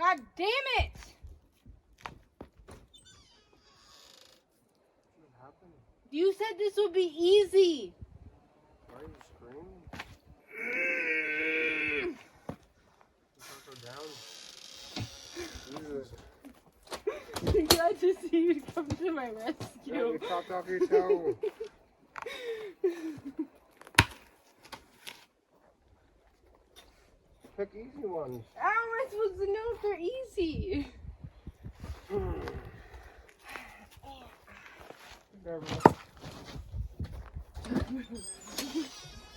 God damn it! What happened? You said this would be easy. Why are you screaming? Go down. Jesus. I'm glad to see you come to my Yeah, rescue. you chopped off your toe. Pick easy ones. How am I supposed to know if they're easy? There, bro.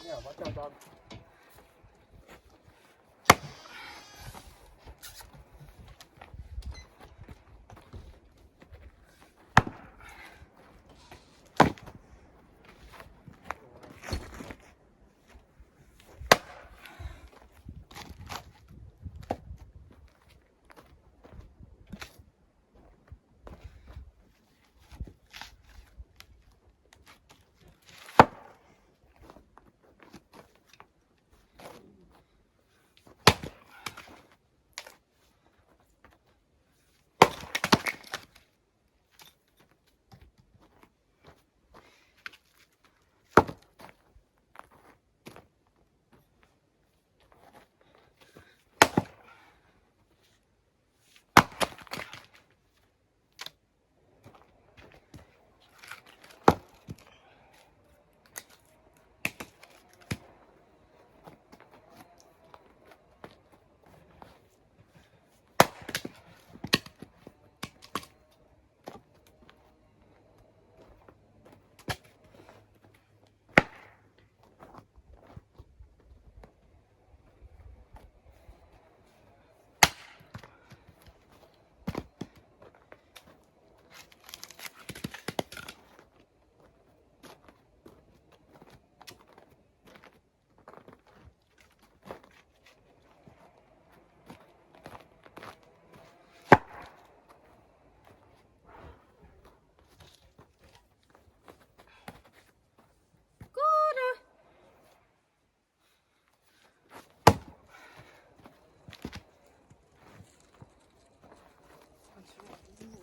Yeah, watch out, dog.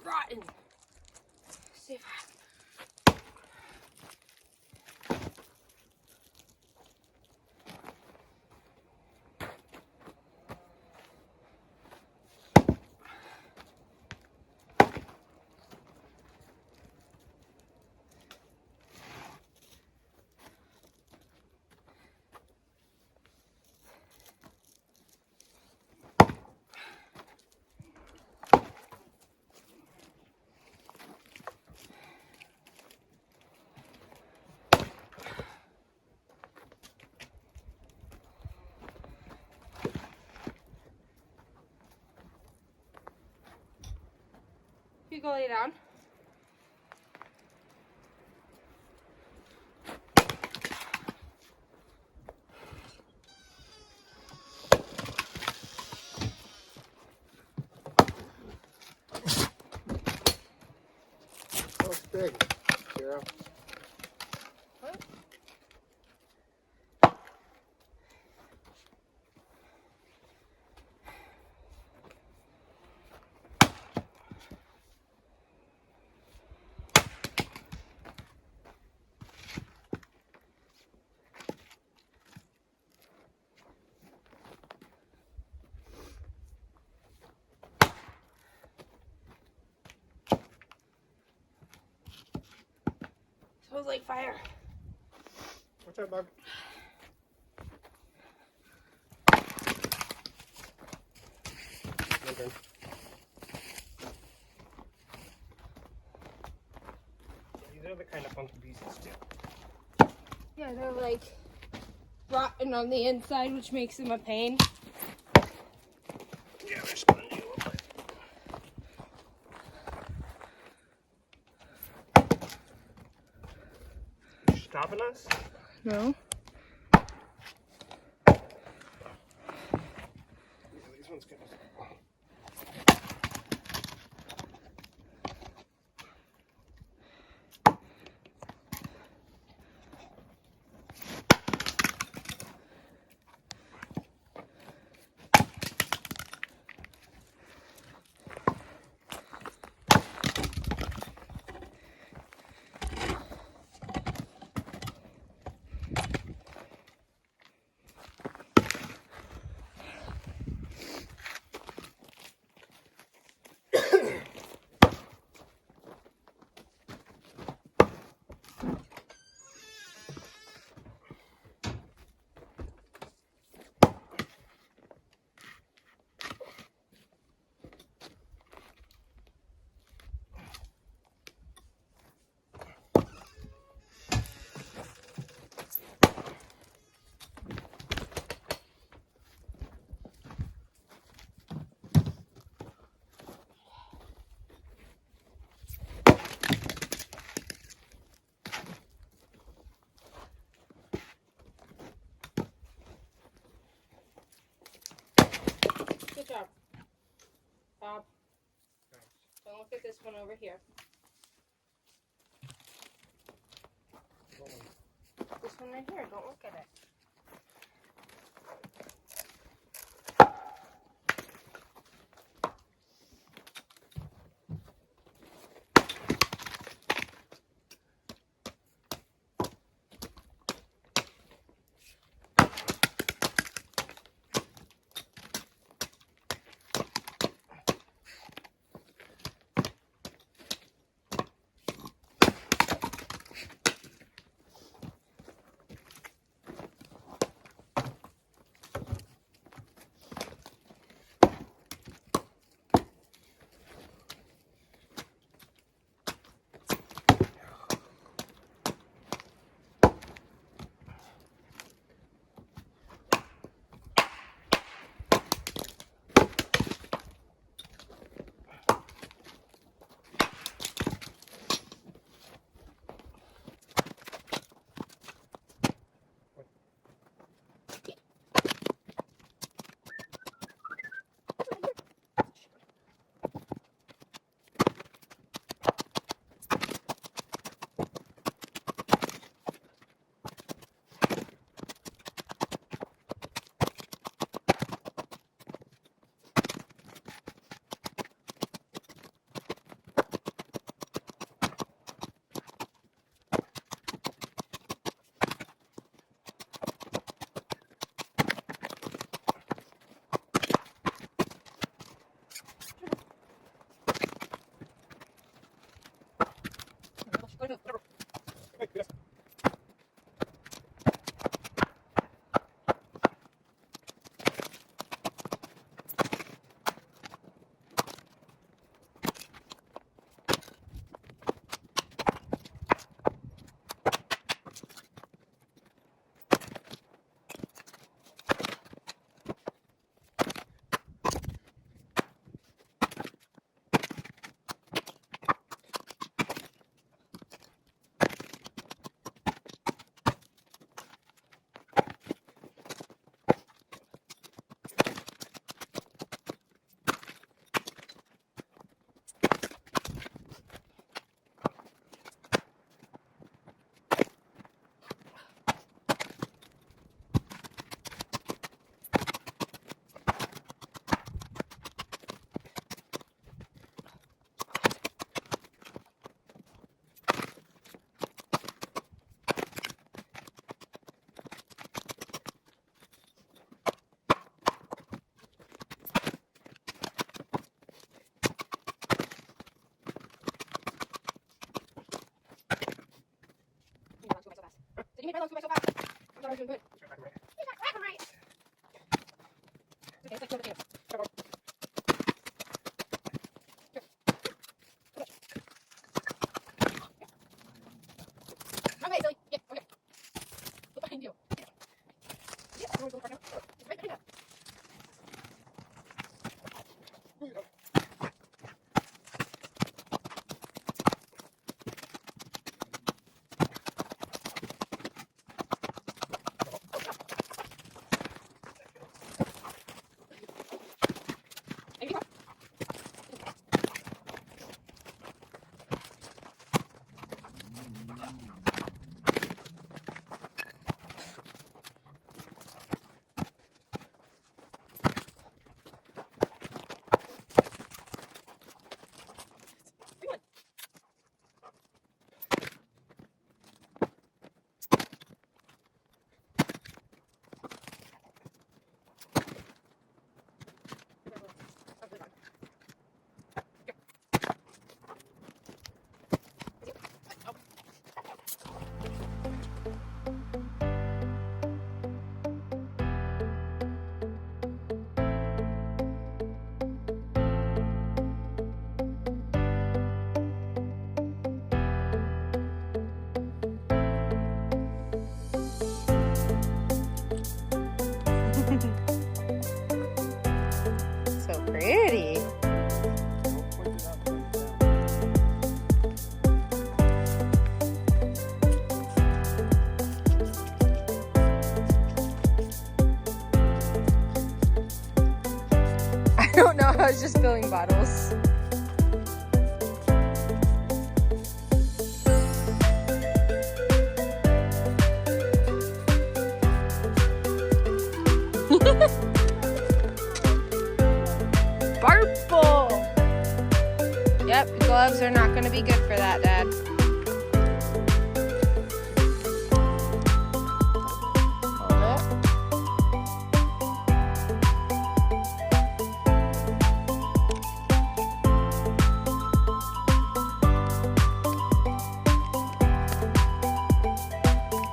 Rotten. Safe. You go lay down. Oh, it's big. Sarah. What? Smells like fire. Watch out, dog. Okay. These are the kind of funky pieces too. Yeah, they're like rotten on the inside, which makes them a pain. Yeah, they're spongy a little bit. You stopping us? No. Yeah, these ones get us. over here. This one right here. Don't look at it. Give me so fast. I'm sorry, doing good. I'm right. Okay, it's like two potatoes. Okay, silly. Yeah, okay. Look behind you. Yeah, I'm going to go now. It's right behind us. So pretty. I don't know, I was just filling bottles. Yep, gloves are not going to be good for that, Dad. Hold it.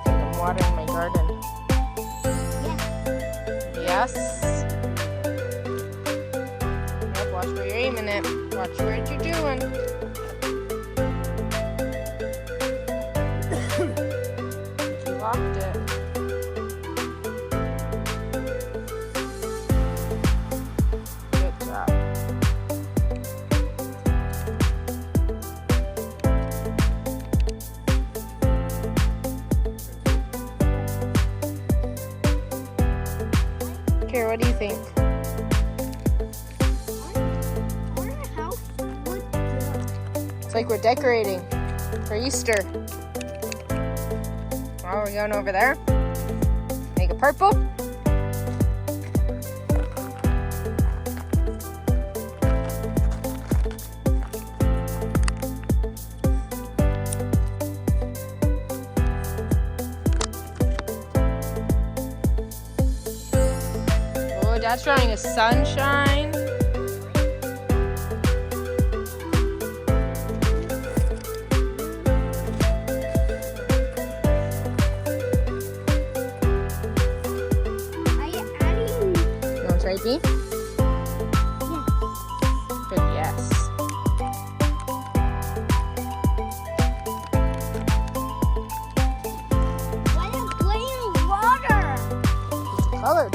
I'm watering my garden. Yes. Yep, watch where you're aiming it. Watch what you're doing. You locked it. Good job. Kara, what do you think? It's like we're decorating for Easter. Oh, we're going over there. Make it purple. Oh, Dad's drawing a sunshine. Right, B? Yes. Good, yes. Why is playing water? It's colored.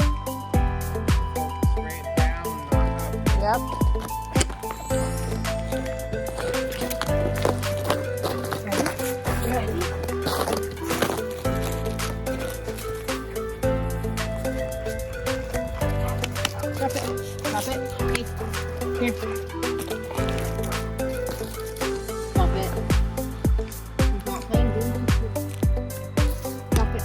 Straight down, not up. Yep. Drop it. Drop it. Hey. Here. Drop it. He's not playing games. Drop it.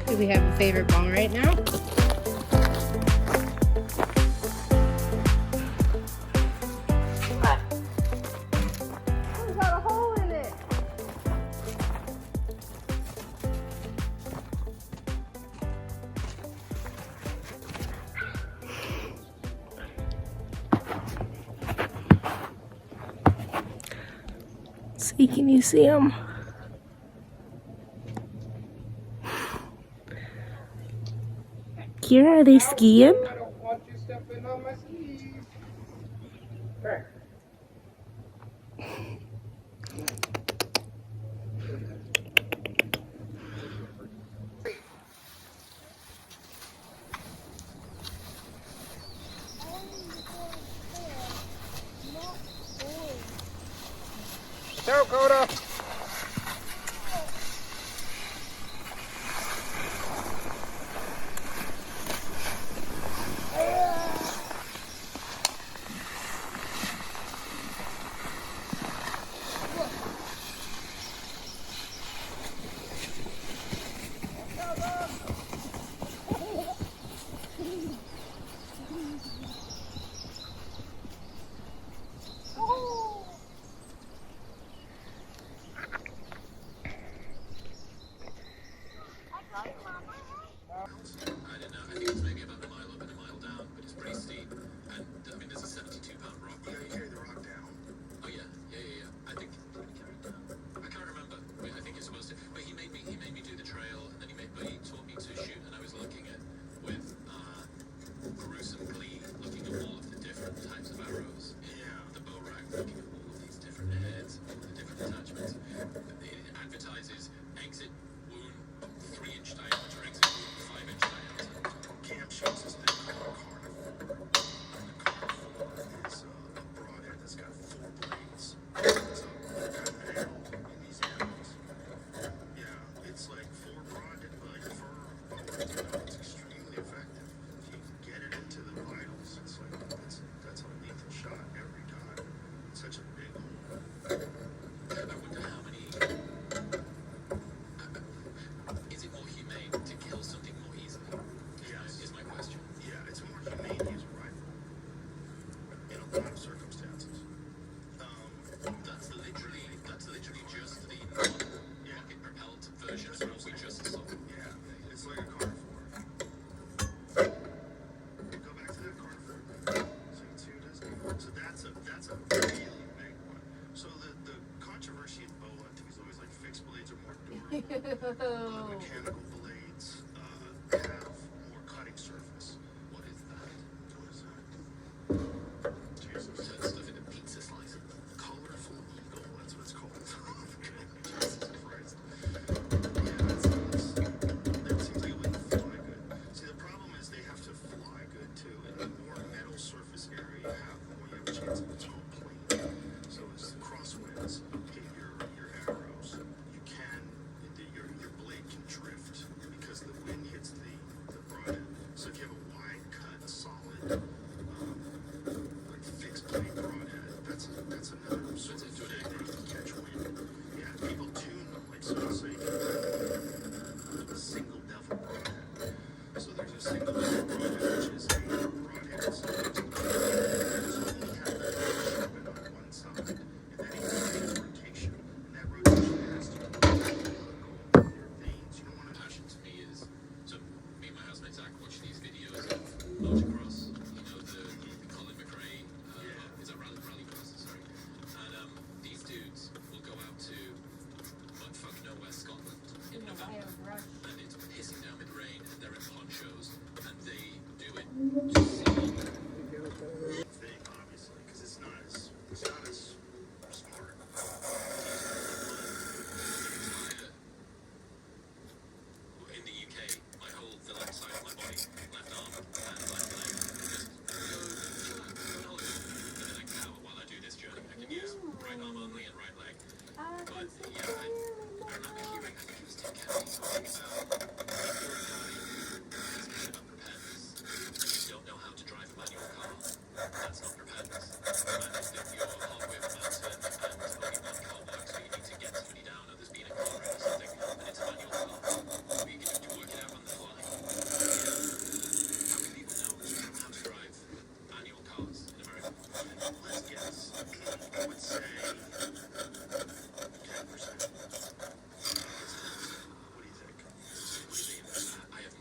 Do we have a favorite ball right now? It's got a hole in it. See, can you see him? Kira, are they skiing? I don't want you stepping on my sleeve. Okay. Go, Coda. Mechanical blades have more cutting surface. What is that? What is that? Jesus. That stuff in a pizza slice. Colorful eagle. That's what it's called. Jesus Christ. Yeah, that seems like it wouldn't fly good. See, the problem is they have to fly good too. And the more metal surface area you have, the more you have a chance of it's all plane. So as the crosswinds hit your arrows, you can your blade can drift because the wind hits the broadhead. So if you have a wide cut, solid, like fixed blade broadhead, that's another sort of thing that you can catch wind. Yeah, people tune them like so. So you can have a single devil broadhead. So there's a single devil broadhead, which is a broadhead. So it's only have that sharpened on one side, and then it creates rotation, and that rotation has to go over your veins. You don't want to. Passion to me is so me and my housemate Zach watch these videos of motocross. You know the Colin McRae. Is that rallycross? Sorry. And these dudes will go out to buttfuck nowhere Scotland in November, and it's pissing down with rain, and they're in ponchos, and they do it to see thing, obviously, because it's not as smart. In the UK, the left side of my body, left arm and left leg, just go chill out, go on holiday. And then I can have it while I do this journey. I can use right arm only and right leg. But yeah, I remember hearing, I think it was Tim Kennedy talking about if you're a guy who's mad about preparedness and you don't know how to drive a manual car, that's not preparedness. And if you're halfway up a mountain and only one car works, so you need to get somebody down, or there's been a car wreck or something, and it's a manual car, but you can just work it out on the fly. How many people know how to drive manual cars in America? Let's guess. I would say 10%. What do you think? I have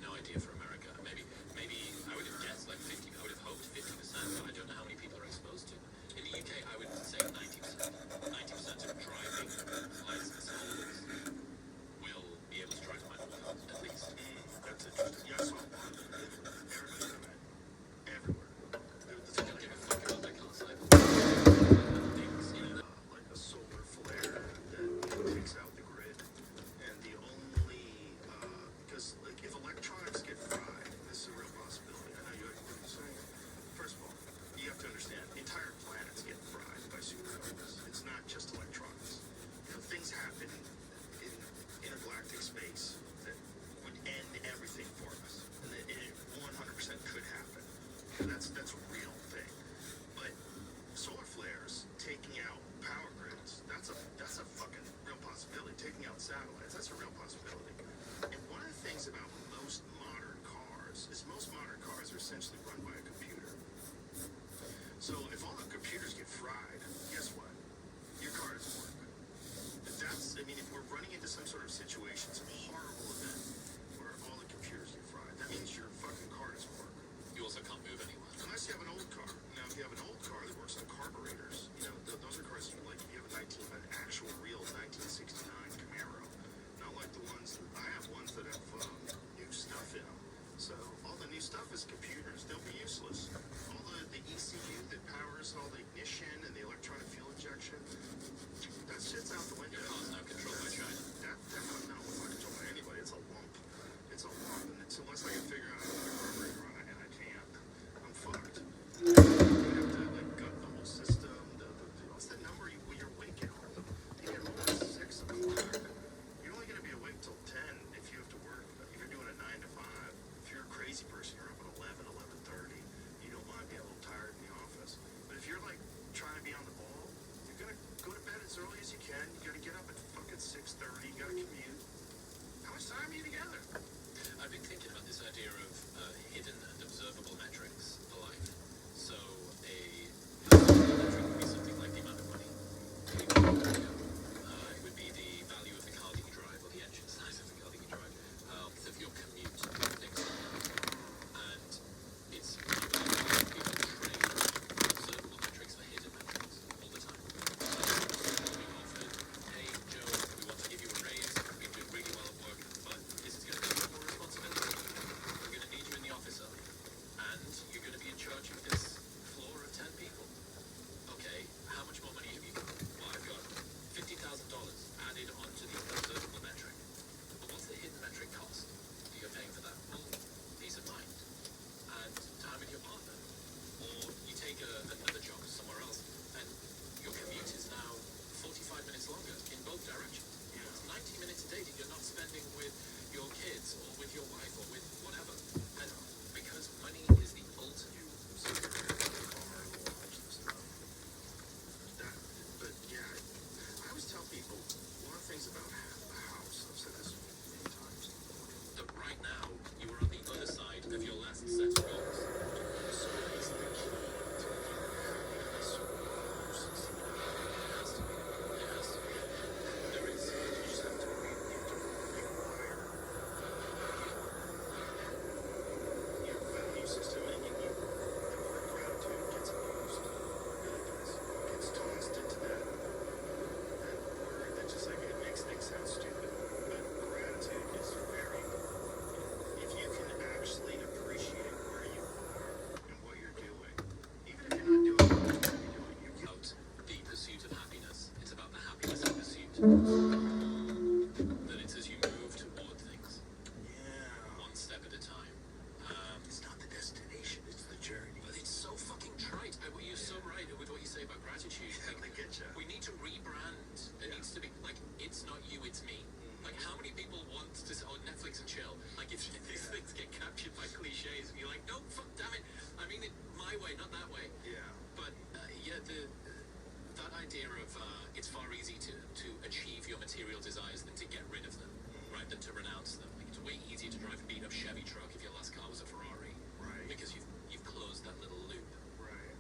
material desires than to get rid of them, right? Than to renounce them. Like, it's way easier to drive a beat-up Chevy truck if your last car was a Ferrari, Right. because you've closed that little loop. Right.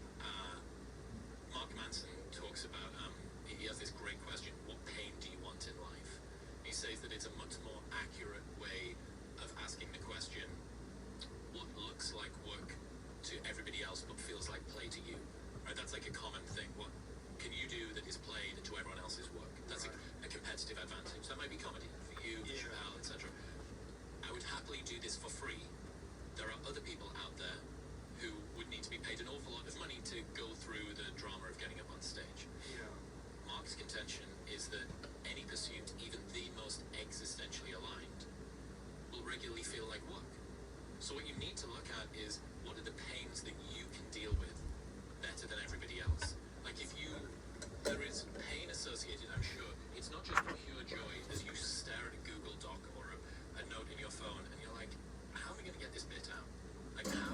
Mark Manson talks about, he has this great question, what pain do you want in life? He says that it's a much more accurate way of asking the question, what looks like work to everybody else but feels like play to you? Right? That's like a common thing. What can you do that is play to everyone else's work? That's a competitive advantage. That might be comedy for you, for Chappelle, etc. I would happily do this for free. There are other people out there who would need to be paid an awful lot of money to go through the drama of getting up on stage. Yeah. Mark's contention is that any pursuit, even the most existentially aligned, will regularly feel like work. So what you need to look at is, what are the pains that you can deal with better than everybody else? Like, there is pain associated, I'm sure. It's not just pure joy as you stare at a Google Doc or a note in your phone and you're like, how am I going to get this bit out? Like, how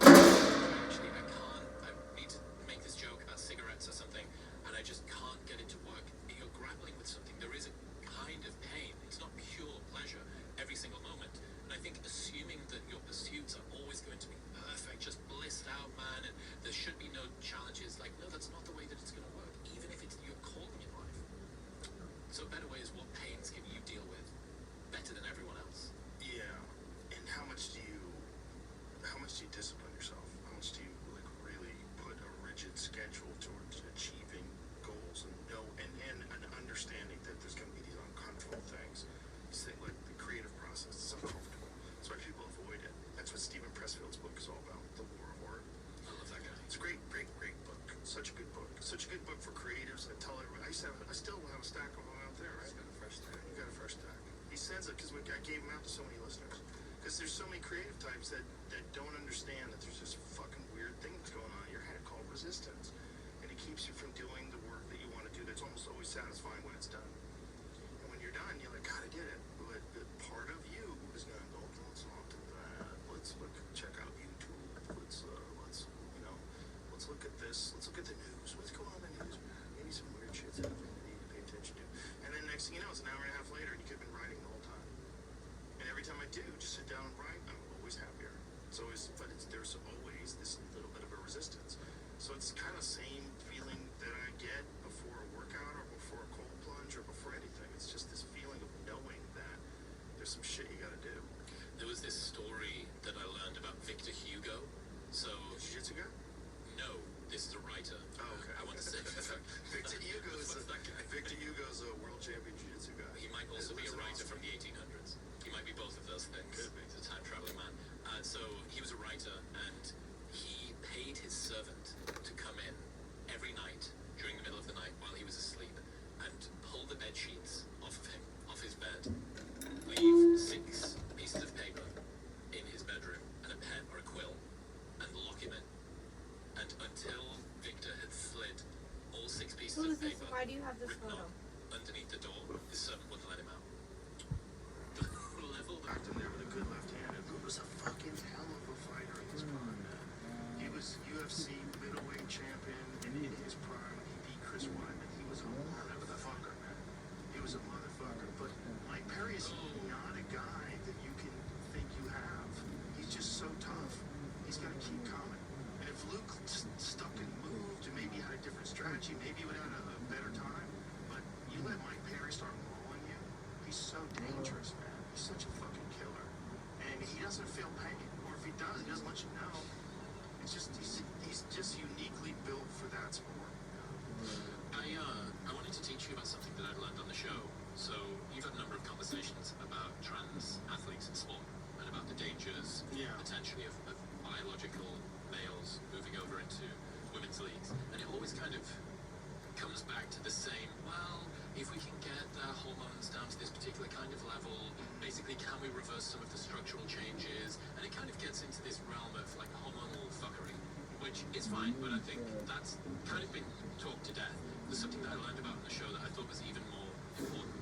actually I need to make this joke about cigarettes or something, and I just can't get it to work. You're grappling with something. There is a kind of pain. It's not pure pleasure every single moment. And I think assuming that your pursuits are always going to be perfect, just blissed out, man, and there should be no challenges, like, no, that's not the way that it's going to work, even if it's your calling in life. So a better way is, what pains can you deal with better than everyone else? Yeah. And how much do you discipline yourself? How much do you like really put a rigid schedule towards achieving goals and an understanding that there's going to be these uncomfortable things? It's like the creative process is uncomfortable. That's why people avoid it. That's what Stephen Pressfield's book is all about, The War of Art. I love that guy. It's a great book. Such a good book. Such a good book for creatives. I tell everyone, I still have a stack of them out there, right? Got a fresh stack. You got a fresh stack. He sends it because I gave them out to so many listeners. Because there's so many creative types that don't understand that there's this fucking weird thing that's going on in your head called resistance. And it keeps you from doing the work that you want to do that's almost always satisfying when it's done. And when you're done, you're like, God, I did it. But part of you is going to go, let's not do that. Let's check out YouTube. Let's look at this. Let's look at the news. What's going on in the news? Maybe some weird shit's happening that you need to pay attention to. And then next thing you know, it's an hour and a half later, and you could have been writing the whole time. And every time I do, just sit down and write, I'm always happier. There's always this little bit of a resistance. So it's kind of the same feeling that I get before a workout or before a cold plunge or before anything. It's just this feeling of knowing that there's some shit you gotta do. There was this story that I learned about Victor Hugo. So, Jiu-jitsu guy? no, this is a writer. Oh, okay. I want to say Victor Hugo's a world champion jiu-jitsu guy. He might also be a That's writer awesome. from the 1800s. He might be both of those things. Could be. He's a time-traveling man. So he was a writer, and he paid his servant to come in every night during the middle of the night while he was asleep and pull the bed sheets off of him, off his bed, leave 6 pieces of paper in his bedroom and a pen or a quill, and lock him in. And until Victor had slid all 6 pieces Who of is this? paper Why do you have this written photo? on underneath the door, his servant wouldn't let him out. The level that Backed him there with a good left hand, and who was a fucking hell of a fighter in his prime, man. He was UFC middleweight champion, and in his prime, he beat Chris Weidman. He was a motherfucker, man. He was a motherfucker. But Mike Perry is not a guy that you can think you have. He's just so tough. He's got to keep coming. And if Luke stuck and moved and maybe had a different strategy, maybe he would have had a better time. But you let Mike Perry start mauling you, he's so dangerous, man. He's such a fucking killer. And he doesn't feel pain. Or if he does, he doesn't let you know. It's just, he's just uniquely built for that sport. I wanted to teach you about something that I learned on the show. So you've had a number of conversations about trans athletes in sport and about the dangers potentially of biological males moving over into women's leagues. And it always kind of comes back to the same, well, if we can get their hormones down to this particular kind of level, basically can we reverse some of the structural changes? And it kind of gets into this realm of like hormonal fuckery, which is fine, but I think that's kind of been talked to death. There's something that I learned about in the show that I thought was even more important,